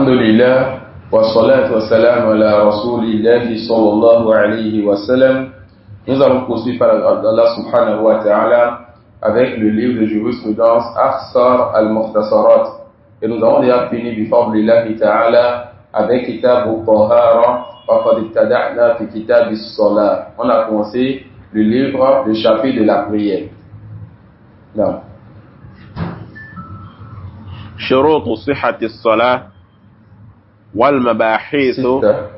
Alhamdulillah, wa salatu wa salam ala rasulillahi sallallahu alayhi wa sallam. Nous allons poursuivre par Allah subhanahu wa ta'ala avec le livre de jurisprudence Akhsar al-Mukhtasarat. Et nous avons déjà fini bi fadlillahi ta'ala avec Kitab al-Tahara wa qad ibtada'na fi Kitab as-Salat. On a commencé le livre, le chapitre de la prière. Non. شروط صحة الصلاة والمباحيث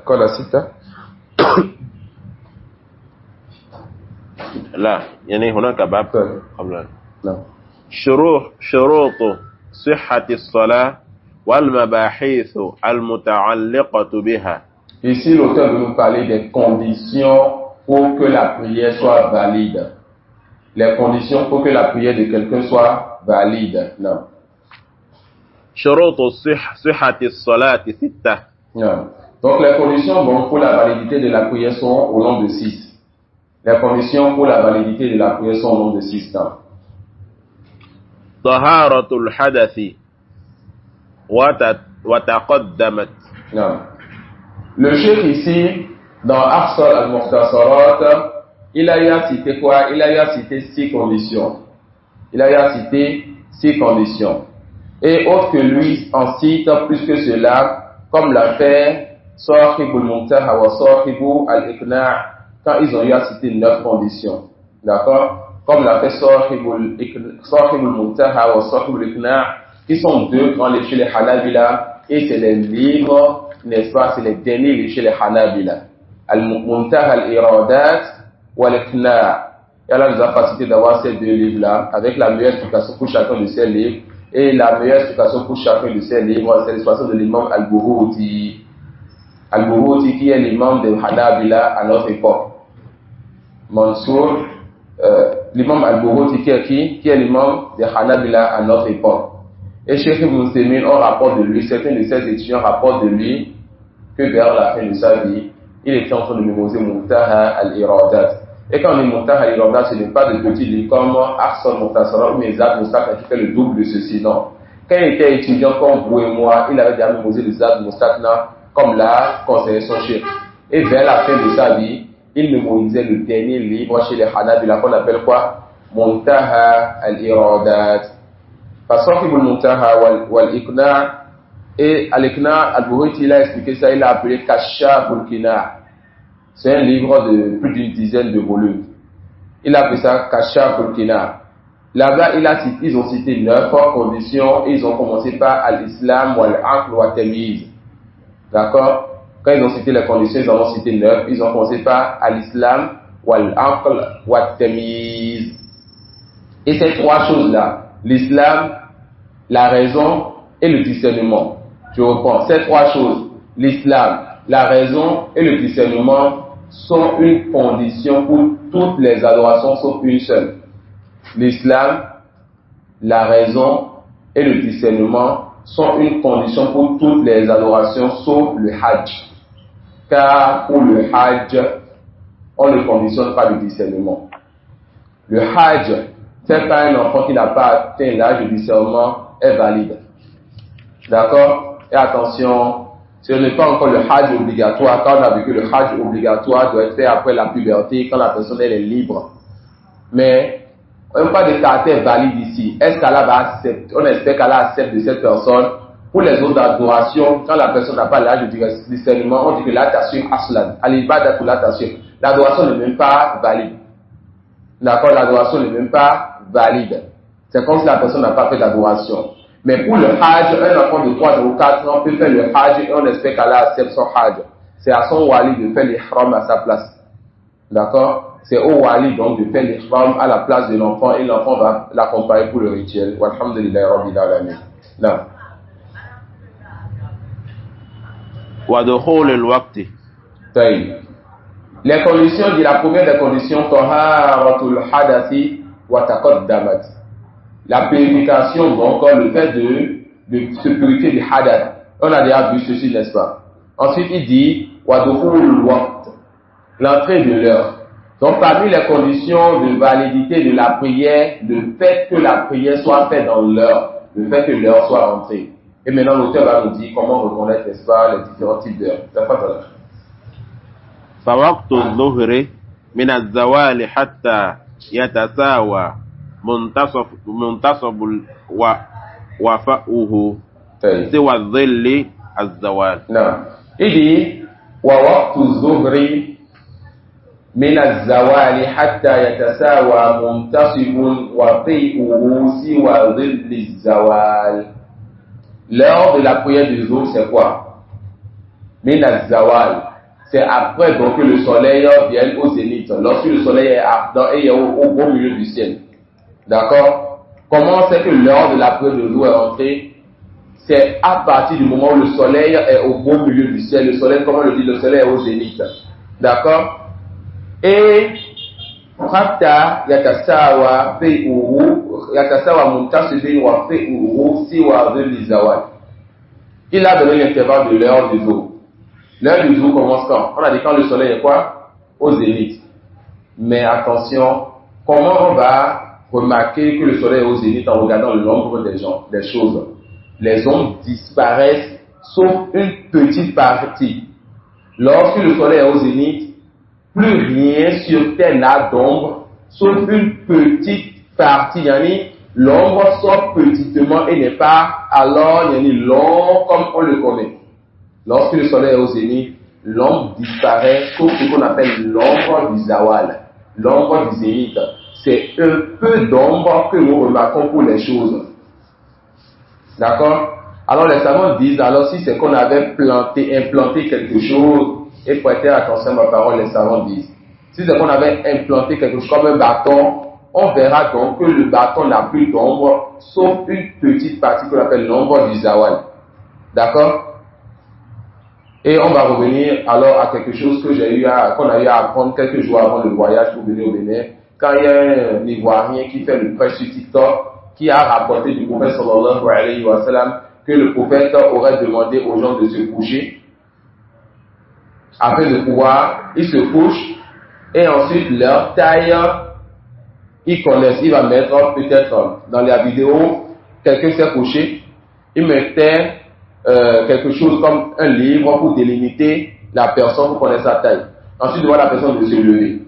قال ستة لا يعني هناك باب قبل نعم شروط صحة الصلاة والمباحيث المتعلقة بها. Ici, l'auteur veut nous parler des conditions pour que la prière soit valide. Les conditions pour que la prière de quelqu'un soit valide. Non. شروط صحة الصلاة ستة. Non. Donc, les conditions pour la validité de la prière sont au nombre de 6. Les conditions pour la validité de la prière sont au nombre de 6. Non. طهارة الحدث وتقدمت. Non. Le cheikh ici, dans Akhsar al-Mukhtasarat, il a cité quoi? Il a cité 6 conditions. Il a cité 6 conditions. Et autre que lui en cite plus que cela, comme l'a fait Sahib al-Muntaha wa Sahib al-Iqna' quand ils ont eu à citer 9 conditions. D'accord? Comme l'a fait Sahib al-Muntaha wa Sahib al-Iqna' qui sont deux grands livres chez les Hanabila et c'est les livres, n'est-ce pas, c'est les derniers livres chez les Hanabila. Al-Muntaha al-Iradat wa al-Iqna'. Et Allah nous a facilité d'avoir ces deux livres-là avec la meilleure explication pour chacun de ces livres. Et la meilleure explication pour chacun de ces livres, c'est l'explication de l'imam Al-Buhuti. Al-Buhuti qui est l'imam de Hanabila à notre époque. Mansour, l'imam Al-Buhuti qui est l'imam de Hanabila à notre époque. Et Cheikh Ibn Taymiyyah, on rapporte de lui, certains de ses étudiants rapportent de lui que vers la fin de sa vie, il était en train de mémoriser Muntaha al-Iradat. Et quand on est Muntaha al-Iradat, ce n'est pas de petits livres comme Akhsar al-Mukhtasarat ou Zad Mustaq qui fait le double de ceci, non. Quand il était étudiant comme vous et moi, il avait déjà mémorisé le Zad Mustaqna comme l'a conseillé son chef. Et vers la fin de sa vie, il mémorisait le dernier livre chez les Hanabila qu'on appelle quoi? Muntaha al-Iradat. Parce que le Muntaha wal-Iqna' et al-Iqna' al-Buhuti, il a expliqué ça, il l'a appelé Kashaf al-Qina'. C'est un livre de plus d'une dizaine de volumes. Il a appelé ça Kashaf al-Qina'. Là-bas, ils ont cité 9 conditions et ils ont commencé par al-Islam wal-Aql wa-Tamyiz. D'accord? Quand ils ont cité les conditions, ils en ont cité 9. Ils ont commencé par al-Islam wal-Aql wa-Tamyiz. Et ces 3 choses-là, l'Islam, la raison et le discernement. Je reprends, ces 3 choses, l'Islam, la raison et le discernement sont une condition pour toutes les adorations sauf une seule. L'Islam, la raison et le discernement sont une condition pour toutes les adorations sauf le Hajj. Car pour le Hajj, on ne conditionne pas le discernement. Le Hajj, c'est pas un enfant qui n'a pas atteint l'âge de discernement est valide. D'accord? Et attention, ce n'est pas encore le Hajj obligatoire. Quand on a vu que le Hajj obligatoire doit être fait après la puberté, quand la personne elle est libre. Mais on n'a pas de caractère valide ici. Est-ce qu'Allah va accepter? On espère qu'Allah accepte de cette personne. Pour les autres adorations, quand la personne n'a pas l'âge de discernement, on dit que l'adoration aslan. Al-ibadat pour l'adoration. L'adoration n'est même pas valide. D'accord? L'adoration n'est même pas valide. C'est comme si la personne n'a pas fait d'adoration. Mais pour le Hajj, un enfant de 3 ou 4 ans peut faire le Hajj et on espère qu'Allah accepte son Hajj. C'est à son wali de faire l'ihram à sa place. D'accord? C'est au wali donc de faire l'ihram à la place de l'enfant et l'enfant va l'accompagner pour le rituel. Walhamdulillahi rabbil alamin. Non. ودخول الوقت. Les conditions, dit la première des conditions, taharatul hadathi wa taqaddamat. La purification, donc, le fait de se purifier du hadath. On a déjà vu ceci, n'est-ce pas? Ensuite, il dit, wa dukhulul waqt, l'entrée de l'heure. Donc, parmi les conditions de validité de la prière, le fait que la prière soit faite dans l'heure, le fait que l'heure soit entrée. Et maintenant, l'auteur va nous dire comment reconnaître, n'est-ce pas, les différents types d'heures. فوقت الظهر من الزوال حتى يتساوى منتصف وفاؤه سوى الظل الزوال. نعم. Il dit ووقت الظهر من الزوال حتى يتساوى منتصف وفاؤه سوى ظل الزوال. L'heure de la prière du jour, c'est quoi? Min az-zawal. C'est après donc que le soleil vient au zénith. Lorsque le soleil est ardent et est au beau milieu du ciel. D'accord? Comment c'est que l'heure de la prière du jour est entrée? C'est à partir du moment où le soleil est au beau milieu du ciel. Le soleil, comment le dit, le soleil est au zénith. D'accord? Et hatta yatasawa muntasibin wa fi'uhu siwa dhilli zawal. Il a donné l'intervalle de l'heure du jour. L'heure du jour commence quand? On a dit quand le soleil est quoi? Au zénith. Mais attention, comment on va remarquer que le soleil est au zénith en regardant le nombre des choses? Les ombres disparaissent sauf une petite partie. Lorsque le soleil est au zénith, plus rien sur terre n'a d'ombre, sauf une petite partie. Yani, l'ombre sort petitement et n'est pas alors long comme on le connaît. Lorsque le soleil est au zénith, l'ombre disparaît, sauf ce qu'on appelle l'ombre du zawal, l'ombre du zénith. C'est un peu d'ombre que nous remarquons pour les choses. D'accord? Alors les savants disent, alors si c'est qu'on avait implanté quelque chose, et prêtez attention à ma parole, les savants disent, si c'est qu'on avait implanté quelque chose comme un bâton, on verra donc que le bâton n'a plus d'ombre, sauf une petite partie qu'on appelle l'ombre du zawal. D'accord? Et on va revenir alors à quelque chose que qu'on a eu à apprendre quelques jours avant le voyage pour venir au Bénin. Quand il y a un Ivoirien qui fait le prêche sur TikTok, qui a rapporté du prophète sallallahu alayhi wa sallam que le prophète aurait demandé aux gens de se coucher afin de pouvoir, ils se couchent et ensuite leur taille, ils connaissent, il va mettre peut-être dans la vidéo, quelqu'un s'est couché, il mettait quelque chose comme un livre pour délimiter la personne pour connaître sa taille. Ensuite, il doit la personne de se lever.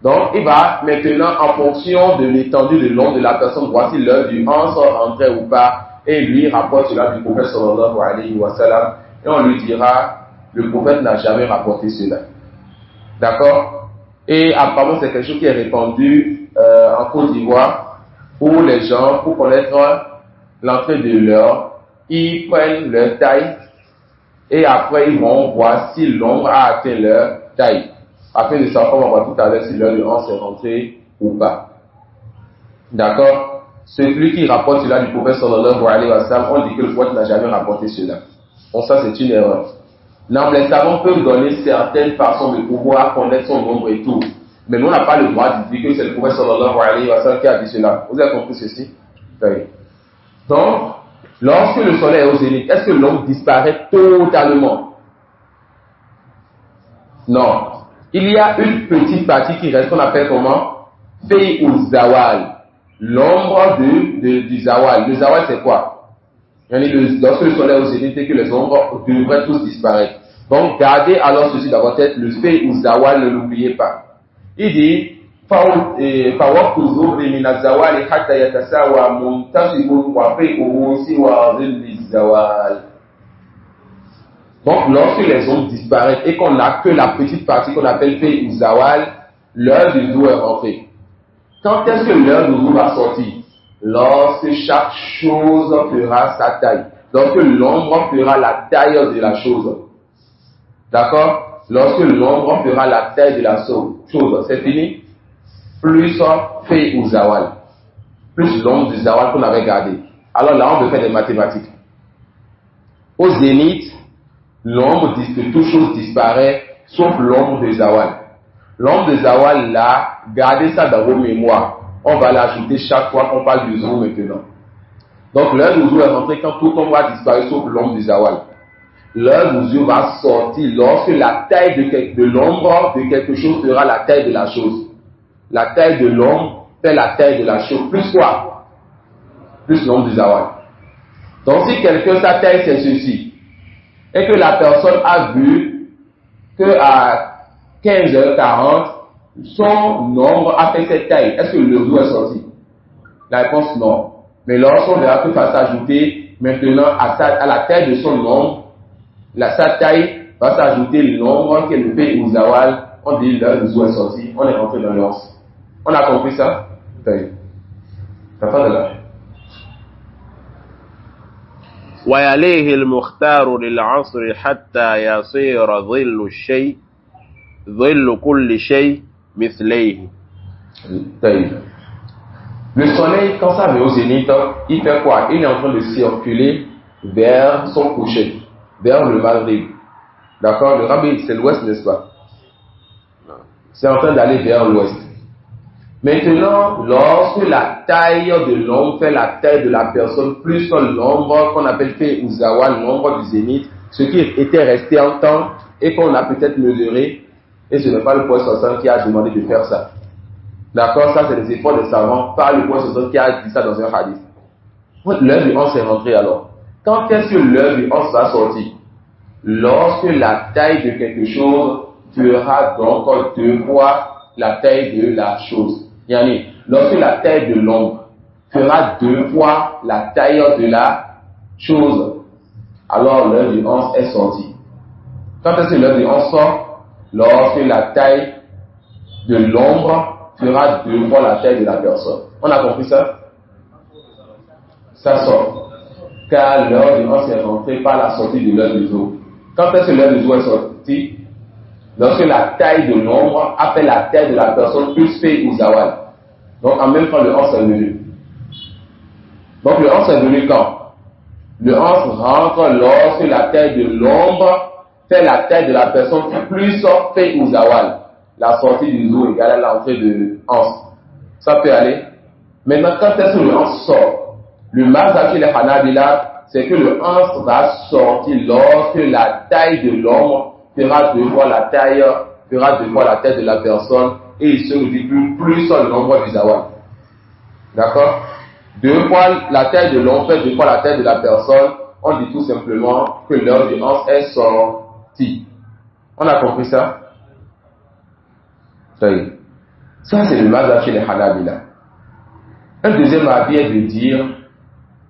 Donc, il va maintenant, en fonction de l'étendue de l'ombre de la personne, voici l'heure du hanse rentrait ou pas, et lui rapporte cela du prophète sallallahu alayhi wa sallam, et on lui dira, le prophète n'a jamais rapporté cela. D'accord? Et apparemment, c'est quelque chose qui est répandu en Côte d'Ivoire, où les gens, pour connaître l'entrée de l'heure, ils prennent leur taille, et après ils vont voir si l'ombre a atteint leur taille, afin de savoir, comme on va tout à l'heure, si l'heure de hanse est rentrée ou pas. D'accord? Celui qui rapporte cela du prophète sallallahu alayhi wa sallam, on dit que le prophète n'a jamais rapporté cela. Bon, ça c'est une erreur. Non, les savants peuvent donner certaines façons de pouvoir connaître son nombre et tout. Mais nous, on n'a pas le droit de dire que c'est le prophète sallallahu alayhi wa sallam qui a dit cela. Vous avez compris ceci? Oui. Donc, lorsque le soleil est au zénith, est-ce que l'ombre disparaît totalement? Non. Il y a une petite partie qui reste, qu'on appelle comment? Fei ou zawal. L'ombre du zawal. Le zawal, c'est quoi? Lorsque le soleil est au zénith et que les ombres devraient tous disparaître. Donc, gardez alors ceci dans votre tête, le fait ou zawal, ne l'oubliez pas. Il dit, فَوَقْتُ الظُّهْرِ مِنَ الزَّوَالِ حَتَّى يَتَسَاوَى مُنْتَصِفٌ وَفِيهُ سِوَى ظِلِّ الزَّوَالِ. Donc, lorsque les ombres disparaissent et qu'on n'a que la petite partie qu'on appelle fait ou zawal, l'heure du jour est rentrée. Quand est-ce que l'heure du jour va sortir? Lorsque chaque chose fera sa taille. Lorsque l'ombre fera la taille de la chose. D'accord? Lorsque l'ombre fera la taille de la chose, c'est fini? Plus fait ou zawal. Plus l'ombre du zawal qu'on avait gardé. Alors là, on peut faire des mathématiques. Au zénith, l'ombre de toute chose disparaît, sauf l'ombre de zawal. L'ombre de zawal, là, gardez ça dans vos mémoires. On va l'ajouter chaque fois qu'on parle du jour maintenant. Donc l'heure du jour est rentrée quand tout ombre va disparaître sauf l'ombre du zawal. L'heure du jour va sortir lorsque la taille de l'ombre de quelque chose fera la taille de la chose. La taille de l'ombre fait la taille de la chose. Plus quoi? Plus l'ombre du zawal. Donc si quelqu'un, sa taille c'est ceci, et que la personne a vu que à 15h40, son nombre a fait cette taille, est-ce que le jour est sorti? La réponse non. Mais lorsqu'on verra que va s'ajouter maintenant à la taille de son nombre, sa taille va s'ajouter le nombre qu'elle fait au zawal, on dit l'heure du jour est sorti, on est rentré dans l'heure. On a compris ça? Ça fait de là. ويليه المختار للعصر حتى يصير ظل كل شيء مثليه. Le soleil, quand ça vient au zénith, il fait quoi? Il est en train de circuler vers son coucher, vers le Maghrib. D'accord? Le Maghrib, c'est l'ouest, n'est-ce pas? C'est en train d'aller vers l'ouest. Maintenant, lorsque la taille de l'ombre fait la taille de la personne plus l'ombre qu'on appelle fait Uzawa, l'ombre du zénith, ce qui était resté en temps et qu'on a peut-être mesuré, et ce n'est pas le prophète 60 qui a demandé de faire ça. D'accord, ça c'est les efforts des savants, pas le prophète 60 qui a dit ça dans un hadith. L'heure du 11 est rentrée alors. Quand est-ce que l'heure du 11 va sortir? Lorsque la taille de quelque chose fera donc 2 fois la taille de la chose. Yani, lorsque la taille de l'ombre fera 2 fois la taille de la chose, alors l'heure du 11 est sortie. Quand est-ce que l'heure du 11 sort? Lorsque la taille de l'ombre fera 2 fois la taille de la personne. On a compris ça? Ça sort. Car l'heure du 11 est rentrée par la sortie de l'heure du jour. Quand est-ce que l'heure du jour est sortie? Lorsque la taille de l'ombre a fait la taille de la personne plus fait ou zawal. Donc en même temps le 11 est venu. Donc le 11 est venu quand? Le 11 rentre lorsque la taille de l'ombre fait la taille de la personne plus fait ou zawal. La sortie du jour égale à l'entrée de 11. Ça peut aller. Maintenant quand est-ce que le 11 sort? Le mazhab chez les Hanabila, c'est que le 11 va sortir lorsque la taille de l'ombre fera 2 fois la taille de la personne et il se multiplie plus le nombre du zawal. D'accord? 2 fois la taille de l'ombre fait 2 fois la taille de la personne, on dit tout simplement que l'heure du 11 est sortie. On a compris ça? Ça y est. Ça c'est le mazhab chez les Hanabila. Un deuxième avis est de dire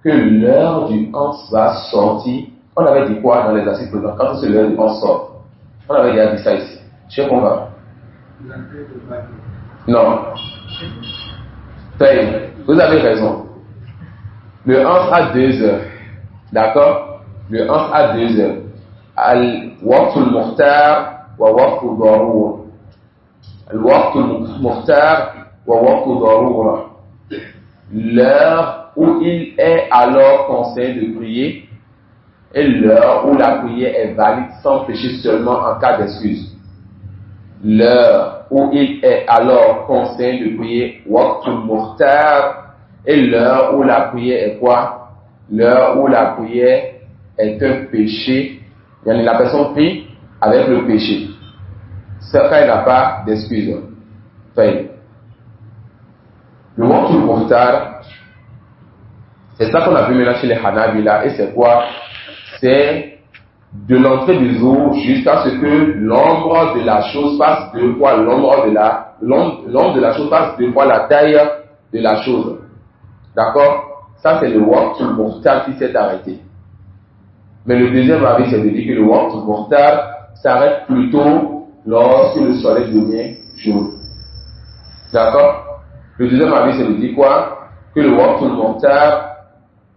que l'heure du 11 va sortir. On avait dit quoi dans les assises précédentes? Quand c'est l'heure du 11 sort? On avait déjà dit ça ici. Je sais qu'on va. Non. Vous avez raison. Le 11 à 2 heures. D'accord? Le 11 à 2 heures. Al-Waqtul Mukhtar wa Waqtul Darura. Al-Waqtul Mukhtar wa Waqtul Darura. L'heure où il est alors conseillé de prier et l'heure où la prière est valide sans péché seulement en cas d'excuse. L'heure où il est alors conseillé de prier Waqtul Mukhtar et l'heure où la prière est quoi? L'heure où la prière est un péché. Yani la personne prie avec le péché. C'est quand il n'a pas d'excuse. Le Waqtul Mukhtar, c'est ça qu'on a vu maintenant chez les Hanabila. Et c'est quoi? C'est de l'entrée du jour jusqu'à ce que l'ombre de la chose fasse 2 fois l'ombre de la chose fasse 2 fois la taille de la chose. D'accord? Ça c'est le Waqtul Mukhtar qui s'est arrêté. Mais le deuxième avis c'est de dire que le Waqtul Mukhtar s'arrête plutôt lorsque le soleil devient jaune. D'accord? Le deuxième avis c'est de dire quoi? Que le Waqtul Mukhtar,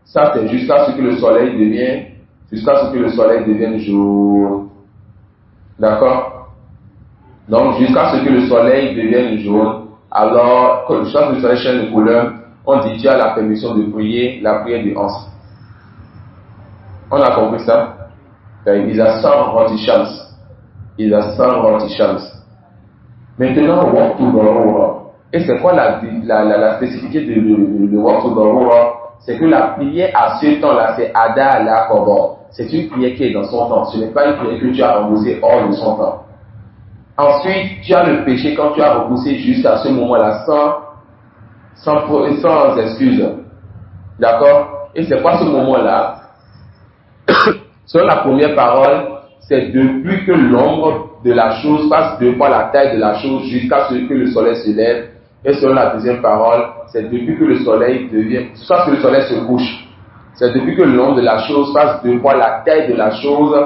ça c'est jusqu'à ce que le soleil devienne jaune. D'accord? Donc jusqu'à ce que le soleil devienne jaune, alors quand le soleil change de couleur, on dit tu as la permission de prier la prière du 11. On a compris ça? Il a 100 rotishams. Maintenant, Waqtul Darura. Et c'est quoi la spécificité de Waqtul Darura? C'est que la prière à ce temps-là, c'est Ada ala Qadar. C'est une prière qui est dans son temps. Ce n'est pas une prière que tu as repoussée hors de son temps. Ensuite, tu as le péché quand tu as repoussé jusqu'à ce moment-là sans excuse. D'accord? Et c'est quoi ce moment-là? Selon la première parole, c'est depuis que l'ombre de la chose passe 2 fois la taille de la chose jusqu'à ce que le soleil se lève. Et selon la deuxième parole, c'est depuis que le soleil jusqu'à ce que le soleil se couche. C'est depuis que l'ombre de la chose passe 2 fois la taille de la chose,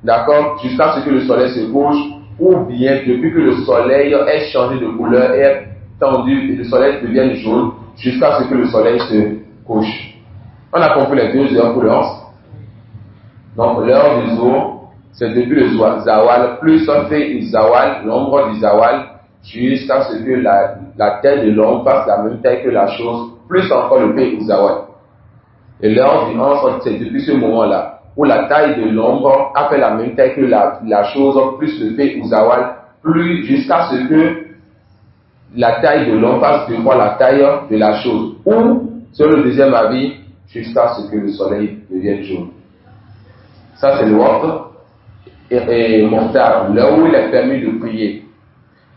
d'accord, jusqu'à ce que le soleil se couche, ou bien depuis que le soleil ait changé de couleur et est tendu et le soleil devienne jaune, jusqu'à ce que le soleil se couche. On a compris les 2 heures pour le 11. Donc l'heure du jour, c'est depuis le zawal, plus on fait le zawal, l'ombre du zawal, jusqu'à ce que la taille de l'ombre fasse la même taille que la chose, plus encore le fait le zawal. Et l'heure du 11, c'est depuis ce moment-là, où la taille de l'ombre a fait la même taille que la chose, plus le fait le zawal, plus jusqu'à ce que la taille de l'ombre fasse 2 fois la taille de la chose. Ou, sur le deuxième avis, jusqu'à ce que le soleil devienne jaune. Ça, c'est le waqt et muhtar, là où il est permis de prier.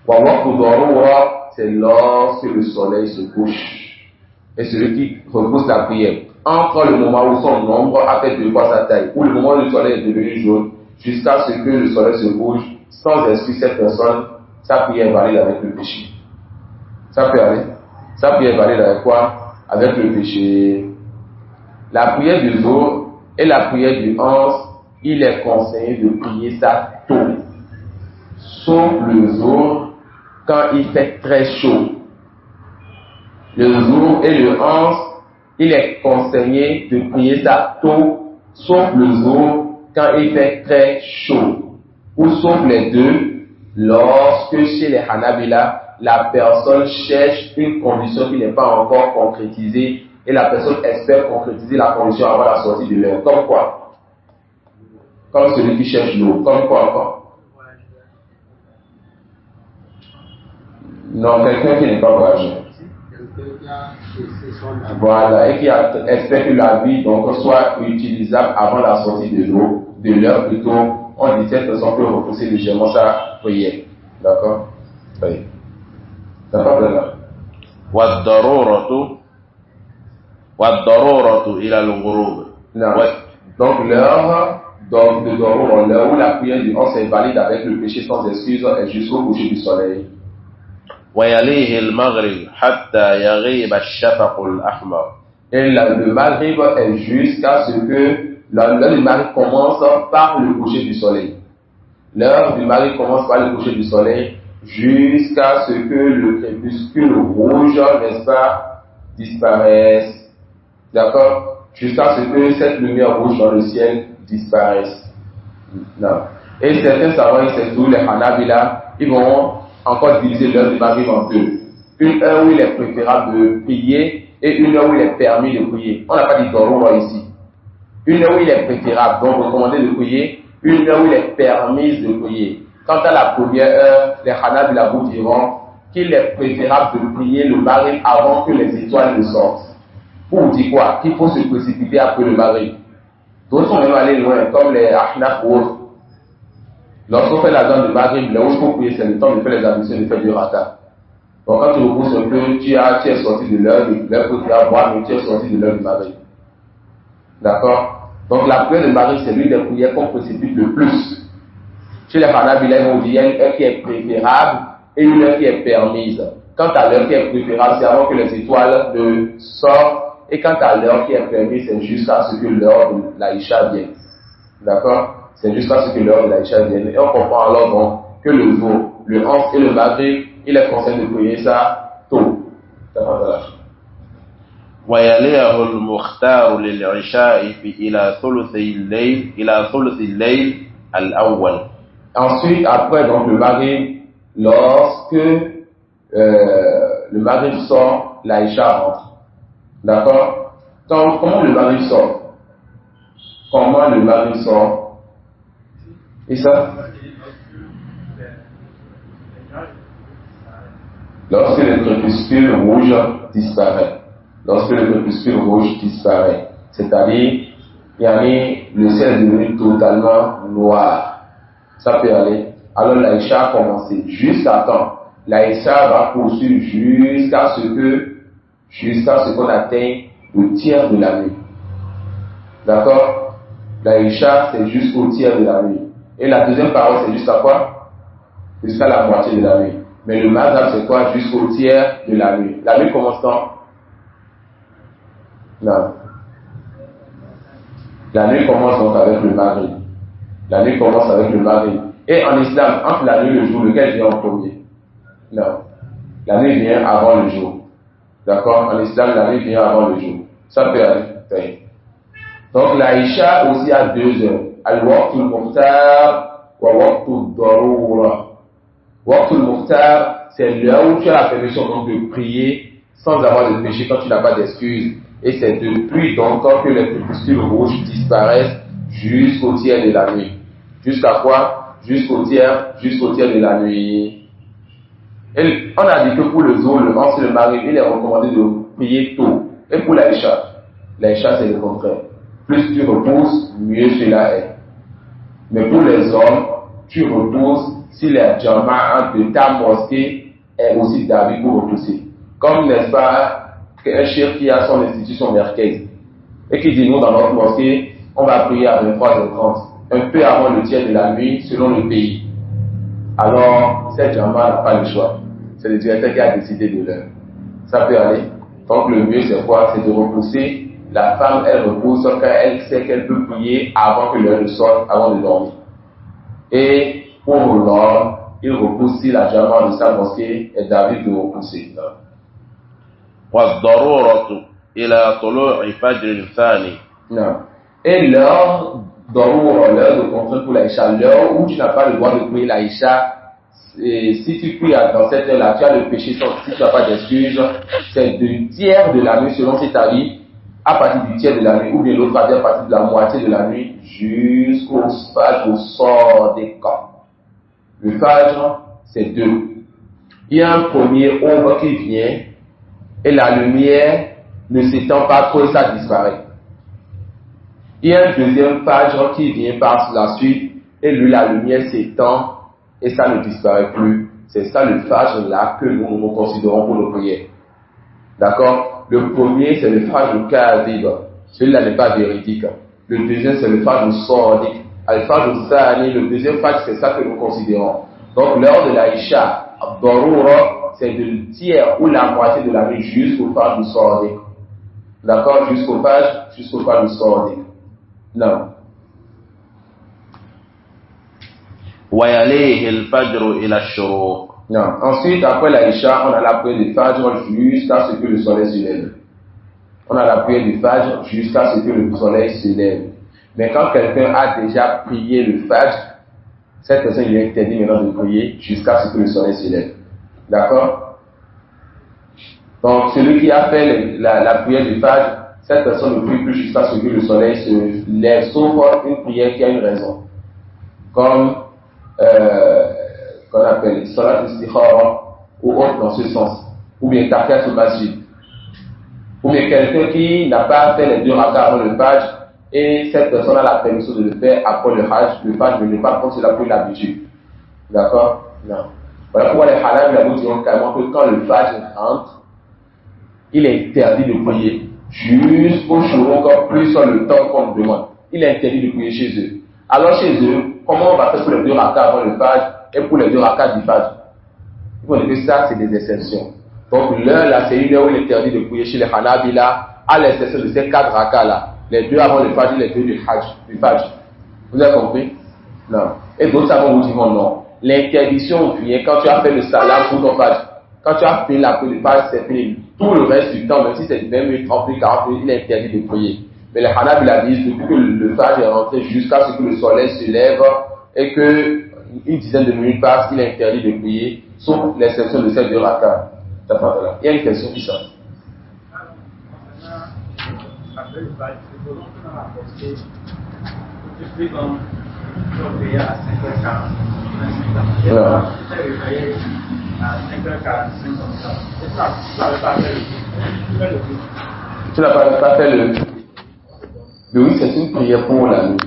Wa waqt darura, c'est lorsque le soleil se couche. Et celui qui repousse la prière. Entre le moment où son ombre a fait 2 fois sa taille, ou le moment où le soleil est devenu jaune, jusqu'à ce que le soleil se couche, sans exclure cette personne, sa prière est valide avec le péché. Ça peut aller. Sa prière est valide avec quoi? Avec le péché. La prière du jour et la prière du 11, il est conseillé de prier ça tôt. Sauf le jour, quand il fait très chaud. Le jour et le 11, il est conseillé de prier ça tôt, sauf le jour, quand il fait très chaud. Ou sauf les deux, lorsque chez les Hanabila, la personne cherche une condition qui n'est pas encore concrétisée et la personne espère concrétiser la condition avant la sortie de l'heure. Comme quoi? Comme celui qui cherche l'eau. Comme quoi encore? Non, quelqu'un qui n'est pas voyageur. Voilà, et qui espère que la vie donc soit utilisable avant la sortie de l'eau, de l'heure plutôt. On dit cette personne peut repousser légèrement sa prière. D'accord? Oui. D'accord, là. والضرورة إلى الغروب. Donc l'heure de Dorour, l'heure où la prière du 11 est valide avec le péché sans excuse est jusqu'au coucher du soleil. ويليه المغرب حتى يغيب الشفق الأحمر. Et le Maghrib est jusqu'à ce que l'heure du Maghrib commence par le coucher du soleil. L'heure du Maghrib commence par le coucher du soleil jusqu'à ce que le crépuscule rouge, n'est-ce pas, disparaisse. D'accord? Jusqu'à ce que cette lumière rouge dans le ciel disparaisse. Non. Et certains savants, c'est tout, les Hanabila, ils vont encore diviser l'heure du Maghrib en 2. Une heure où il est préférable de prier et une heure où il est permis de prier. On n'a pas dit Doroura ici. Une heure où il est préférable, donc recommandé de prier, une heure où il est permis de prier. Quant à la première heure, les Hanabila vous diront qu'il est préférable de prier le Maghrib avant que les étoiles ne sortent. Pour vous dire quoi? Qu'il faut se précipiter après le Maghrib. D'autres sont même allés loin, comme les Ahnaf ou autres. Lorsqu'on fait la zone de Maghrib, là où il faut prier, c'est le temps de faire les ablutions, de faire du raka. Donc quand tu repousses un peu, tu es sorti de l'heure que tu as voir, mais tu es sorti de l'heure du Maghrib. D'accord? Donc la prière de Maghrib, c'est l'une des prières qu'on précipite le plus. Chez les Hanabila, ils vont dire une heure qui est préférable et une heure qui est permise. Quant à l'heure qui est préférable, c'est avant que les étoiles ne sortent. Et quant à l'heure qui est permise, c'est jusqu'à ce que l'heure de l'Aïcha vienne. D'accord? C'est jusqu'à ce que l'heure de l'Aïcha vienne. Et on comprend alors donc que le jour, le 11 et le Maghrib, il est conseillé de prier ça tôt. ويليه المختار للعشاء إلى ثلث الليل الأول. Ensuite, après donc le Maghrib, lorsque le Maghrib sort, l'Aïcha rentre. D'accord? Comment le Maghrib sort? Comment le Maghrib sort? Et ça? Lorsque le crépuscule rouge disparaît. Lorsque le crépuscule rouge disparaît. C'est-à-dire, le ciel est devenu totalement noir. Ça peut aller. Alors l'Aïcha a commencé. Jusqu'à quand? L'Aïcha va poursuivre jusqu'à ce qu'on atteigne le tiers de la nuit. D'accord? La Isha, c'est jusqu'au tiers de la nuit. Et la deuxième parole, c'est jusqu'à quoi? Jusqu'à la moitié de la nuit. Mais le Maghrib, c'est quoi? Jusqu'au tiers de la nuit. La nuit commence quand? Non. La nuit commence donc avec le Maghrib. La nuit commence avec le Maghrib. Et en islam, entre la nuit et le jour, lequel vient en premier? Non. La nuit vient avant le jour. D'accord? En islam, la nuit vient avant le jour. Ça peut aller. Donc la Isha aussi a 2 heures. Al-Waqtul Mukhtar wa Waqtul Darura. Waqtul Mukhtar, c'est l'heure où tu as la permission donc de prier sans avoir de péché quand tu n'as pas d'excuse. Et c'est depuis donc que les crépuscules rouges disparaissent jusqu'au tiers de la nuit. Jusqu'à quoi? Jusqu'au tiers de la nuit. Et on a dit que pour le Zohr, le Asr, le Maghrib, il est recommandé de prier tôt. Et pour la Isha c'est le contraire. Plus tu repousses, mieux cela est. Mais pour les hommes, tu repousses si la jama'a de ta mosquée est aussi d'avis pour repousser. Comme, n'est-ce pas, un chef qui a son institution mercaise et qui dit nous dans notre mosquée, on va prier à 23h30, un peu avant le tiers de la nuit selon le pays. Alors, cette jama'a n'a pas le choix. C'est le directeur qui a décidé de l'heure. Ça peut aller. Donc le mieux c'est quoi? C'est de repousser. La femme, elle repousse quand elle sait qu'elle peut prier avant que l'heure ne sorte, avant de dormir. Et pour l'homme, il repousse si la jama'a de sa mosquée est d'avis de repousser. والضرورة إلى طلوع فجر ثاني. Non. Et l'heure d'Aroura, l'heure de contrainte pour l'Aïcha, l'heure où tu n'as pas le droit de prier l'Aïcha, si tu pries dans cette heure-là, tu as le péché si tu n'as pas d'excuse, c'est du tiers de la nuit selon cet avis, à partir du tiers de la nuit, ou bien l'autre à partir de la moitié de la nuit, jusqu'au Fajr, au sort des camps. Le Fajr, c'est 2. Il y a un premier ombre qui vient, et la lumière ne s'étend pas trop et ça disparaît. Il y a un deuxième Fajr qui vient par la suite, et lui, la lumière s'étend, et ça ne disparaît plus. C'est ça le Fajr là que nous considérons pour nos prières. D'accord? Le premier, c'est le Fajr Kadhib. Celui-là n'est pas véridique. Le deuxième, c'est le Fajr Sadiq. Le Fajr Thani, le deuxième Fajr, c'est ça que nous considérons. Donc, l'heure de la Isha, Darura, c'est le tiers ou la moitié de la nuit jusqu'au Fajr Sadiq. D'accord? Jusqu'au Fajr Sadiq. Non. ويليه الفجر إلى الشروق. Non. Ensuite, après la Isha, on a la prière du Fajr jusqu'à ce que le soleil se lève. On a la prière du Fajr jusqu'à ce que le soleil se lève. Mais quand quelqu'un a déjà prié le Fajr, cette personne lui est interdit maintenant de prier jusqu'à ce que le soleil se lève. D'accord? Donc, celui qui a fait la prière du Fajr, cette personne ne prie plus jusqu'à ce que le soleil se lève, sauf une prière qui a une raison. Comme qu'on appelle Salat Istikhara ou autre dans ce sens, ou bien Tahiyat al-Masjid, ou bien quelqu'un qui n'a pas fait les 2 rakas avant le Fajr et cette personne a la permission de le faire après le Fajr ne pas prendre cela pour l'habitude. D'accord? Non. Voilà pourquoi les Hanafi nous diront carrément que quand le Fajr entre, il est interdit de prier jusqu'au jour plus sur le temps qu'on nous demande. Il est interdit de prier chez eux. Alors chez eux, comment on va faire pour les 2 rakas avant le Fajr et pour les 2 rakas du Fajr? Il faut dire que ça, c'est des exceptions. Donc l'heure là, c'est une heure où il est interdit de prier chez les Hanabila, à l'exception de ces 4 rakas là. Les 2 avant le Fajr, les 2 du Fajr. Vous avez compris? Non. Et d'autres savants vous diront non. L'interdiction vient quand tu as fait le salam pour ton Fajr. Quand tu as fait la prière du Fajr, c'est fini. Tout le reste du temps, même si c'est 20 minutes, 30 minutes, 40 minutes, il est interdit de prier. Mais les Hanabila disent depuis que le Fajr est rentré jusqu'à ce que le soleil se lève et que une dizaine de minutes passent, il est interdit de prier, sauf l'exception de ces 2 rakas. Il y a une question qui sort. Après le Fajr, c'est pendant que dans la mosquée, je prie comme je prie à 5h40. Et là, je suis réveillé à 5h45 comme ça. Et ça, tu n'avais pas fait le prix. Tu n'as pas fait le oui, c'est une prière pour la nuit.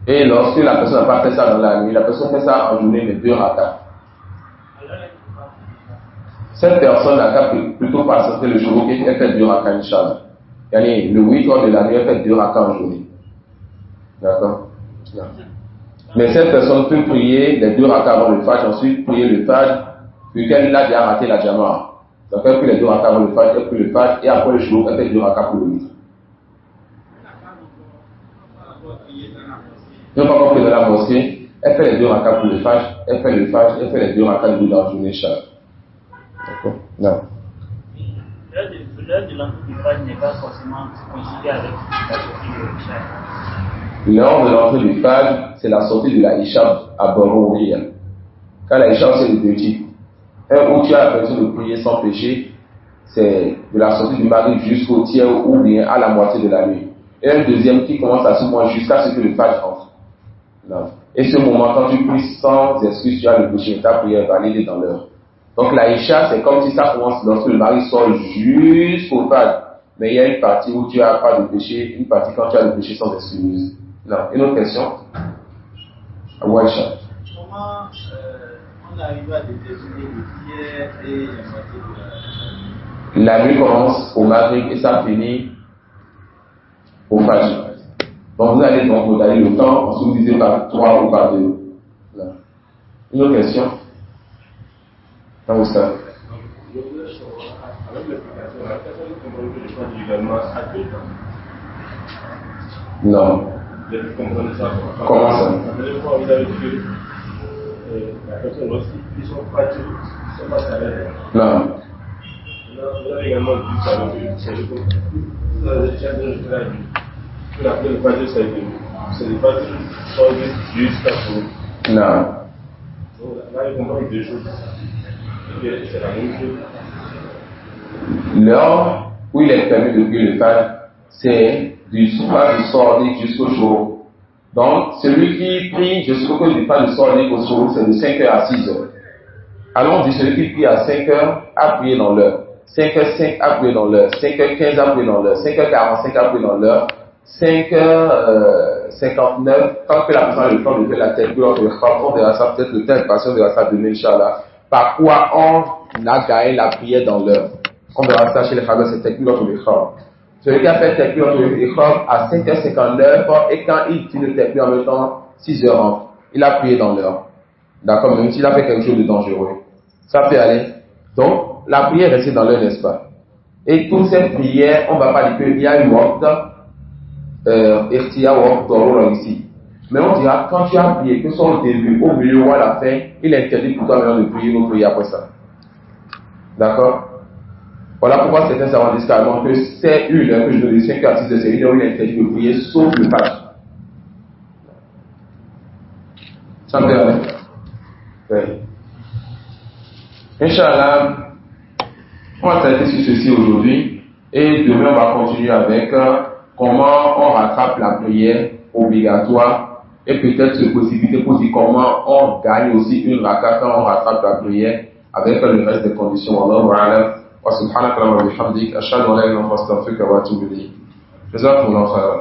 Et lorsque la personne n'a pas fait ça dans la nuit, la personne fait ça en journée, mais 2 rakas. Cette personne n'a plutôt patienter le jour et elle fait 2 rakas, Inch'Allah. Le 8 heures de la nuit, elle fait 2 rakas en journée. D'accord. Mais cette personne peut prier les 2 rakas avant le Fajr, ensuite prier le Fajr, puis qu'elle a déjà raté la Jama'a. Donc elle prie les 2 rakas avant le Fajr, elle prie le Fajr, et après le jour, elle fait 2 rakas pour le witr. Elle n'a pas encore prié dans la mosquée, elle fait les 2 rakas pour le Fajr, elle fait le Fajr, elle fait les 2 rakas de la journée chaque. D'accord. Non. L'heure de l'entrée du Fajr n'est pas forcément coïncidée avec la sortie de l'Isha. L'heure de l'entrée du Fajr, c'est la sortie de la Isha à Borouriya. Quand la Isha, c'est le 2 types. Un où tu as l'impression de prier sans péché, c'est de la sortie du Maghrib jusqu'au tiers ou bien à la moitié de la nuit. Et un deuxième qui commence à ce moment jusqu'à ce que le Fajr entre. Non. Et ce moment, quand tu pries sans excuse, tu as le péché, ta prière est validée dans l'heure. Donc la Isha, c'est comme si ça commence lorsque le mari sort jusqu'au Fajr. Mais il y a une partie où tu n'as pas de péché, une partie quand tu as le péché sans excuse. Non. Une autre question? Comment on arrive à déterminer le tiers et la moitié de la nuit commence au Maghrib et ça finit au Fajr. Donc vous allez donc regarder le temps, ensuite vous divisez par 3 ou par 2. Là. Une autre question? Quand vous savez. Avec l'explication, la personne qui comprend que je pense également à 2 ans. Non. Comment ça? La dernière fois, vous avez dit que la personne, lorsqu'ils sont fatigués, ils ne sont pas salés. Non. Vous avez également dit ça, c'est le contraire. Vous avez dit que la première phase, c'est le phase jusqu'à tout. Non. Donc là, ils comprennent 2 choses. C'est la même chose. L'heure où il est permis de prier le Fajr, c'est du sordi jusqu'au jour. Donc, celui qui prie jusqu'au pas du sordi au jour, c'est de 5h à 6h. Alors, on dit celui qui prie à 5h a prié dans l'heure. 5h05 a prié dans l'heure. 5h15 a prié dans l'heure. 5h45 a prié dans l'heure. 5h59, quand que la personne a le temps de faire la tête, on verra ça peut-être le temps est passé, on verra ça demain, Inch'Allah. Par quoi on a gagné la prière dans l'heure. On verra ça chez les Khabas, c'est technique entre les Khab. Celui qui a fait technique entre les Khab à 5h59 et quand il tire le technique en même temps, 6h, il a prié dans l'heure. D'accord, même s'il a fait quelque chose de dangereux. Ça peut aller. Donc, la prière est restée dans l'heure, n'est-ce pas? Et toutes ces prières, on ne va pas dire qu'il y a une waqt, Irtiya waqt, Dorora ici. Mais on dira, quand tu as prié, que ce soit au début, au milieu ou à la fin, il est interdit pour toi maintenant de prier ou prier après ça. D'accord? Voilà pourquoi certains savants disent carrément que c'est une heure que je donne 5 à 6 de série, où il est interdit de prier sauf le Fajr. Ça me permet. Oui. Inch'Allah, on va traiter sur ceci aujourd'hui et demain on va continuer avec comment on rattrape la prière obligatoire et peut-être se possibilité pour dire comment on gagne aussi une raka quand on rattrape la prière avec le reste des conditions. Wallahu a'lam. Wa subhanaka wa bihamdik ashhadu an la ilaha illa anta astaghfiruka wa atubu ilayk. Jazakumullahu khairan.